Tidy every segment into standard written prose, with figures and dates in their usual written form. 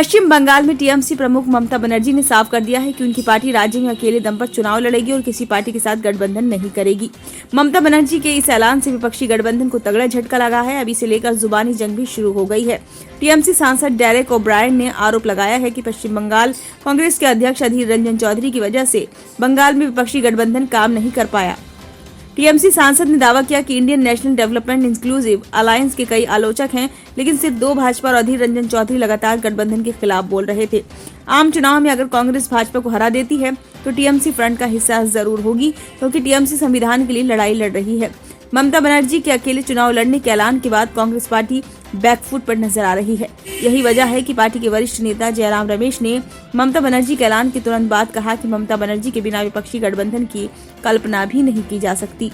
पश्चिम बंगाल में टीएमसी प्रमुख ममता बनर्जी ने साफ कर दिया है कि उनकी पार्टी राज्य में अकेले दम पर चुनाव लड़ेगी और किसी पार्टी के साथ गठबंधन नहीं करेगी। ममता बनर्जी के इस ऐलान से विपक्षी गठबंधन को तगड़ा झटका लगा है। अभी से लेकर जुबानी जंग भी शुरू हो गई है। टीएमसी सांसद डेरेक ओब्रायन ने आरोप लगाया है कि पश्चिम बंगाल कांग्रेस के अध्यक्ष अधीर रंजन चौधरी की वजह से बंगाल में विपक्षी गठबंधन काम नहीं कर पाया। टीएमसी सांसद ने दावा किया कि Indian national development inclusive alliance के कई आलोचक हैं, लेकिन सिर्फ 2 भाजपा और अधीर रंजन चौधरी लगातार गठबंधन के खिलाफ बोल रहे थे। आम चुनाव में अगर कांग्रेस भाजपा को हरा देती है तो टीएमसी फ्रंट का हिस्सा जरूर होगी, क्योंकि टीएमसी संविधान के लिए लड़ाई लड़ रही है। ममता बनर्जी के अकेले चुनाव लड़ने के ऐलान के बाद कांग्रेस पार्टी बैकफुट पर नजर आ रही है। यही वजह है कि पार्टी के वरिष्ठ नेता जयराम रमेश ने ममता बनर्जी के ऐलान के तुरंत बाद कहा कि ममता बनर्जी के बिना विपक्षी गठबंधन की कल्पना भी नहीं की जा सकती।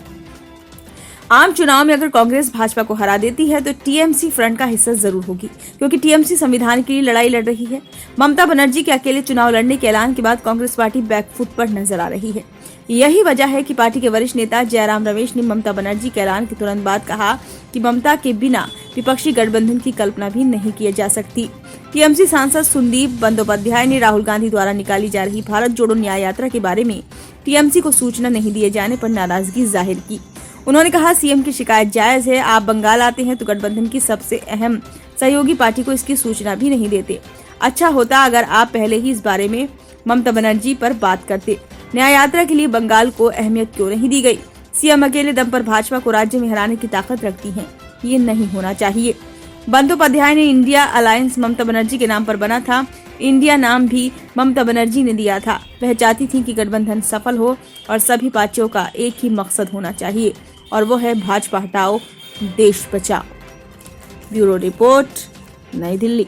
आम चुनाव में अगर कांग्रेस भाजपा को हरा देती है तो टीएमसी फ्रंट का हिस्सा जरूर होगी, क्योंकि टीएमसी संविधान के लिए लड़ाई लड़ रही है। ममता बनर्जी के अकेले चुनाव लड़ने के ऐलान के बाद कांग्रेस पार्टी बैकफुट पर नजर आ रही है। यही वजह है कि पार्टी के वरिष्ठ नेता जयराम रमेश ने ममता बनर्जी के ऐलान के तुरंत बाद कहा कि ममता के बिना विपक्षी गठबंधन की कल्पना भी नहीं की जा सकती। टीएमसी सांसद सुदीप बंदोपाध्याय ने राहुल गांधी द्वारा निकाली जा रही भारत जोड़ो न्याय यात्रा के बारे में टीएमसी को सूचना नहीं दिए जाने पर नाराजगी जाहिर की। उन्होंने कहा, सीएम की शिकायत जायज है। आप बंगाल आते हैं तो गठबंधन की सबसे अहम सहयोगी पार्टी को इसकी सूचना भी नहीं देते। अच्छा होता अगर आप पहले ही इस बारे में ममता बनर्जी पर बात करते। न्याय यात्रा के लिए बंगाल को अहमियत क्यों नहीं दी गई? सीएम अकेले दम पर भाजपा को राज्य में हराने की ताकत रखती हैं। ये नहीं होना चाहिए। बंदोपाध्याय ने इंडिया अलायंस ममता बनर्जी के नाम पर बना था। इंडिया नाम भी ममता बनर्जी ने दिया था। वह चाहती थी कि गठबंधन सफल हो और सभी पार्टियों का एक ही मकसद होना चाहिए, और वो है भाजपा हटाओ देश बचाओ। ब्यूरो रिपोर्ट, नई दिल्ली।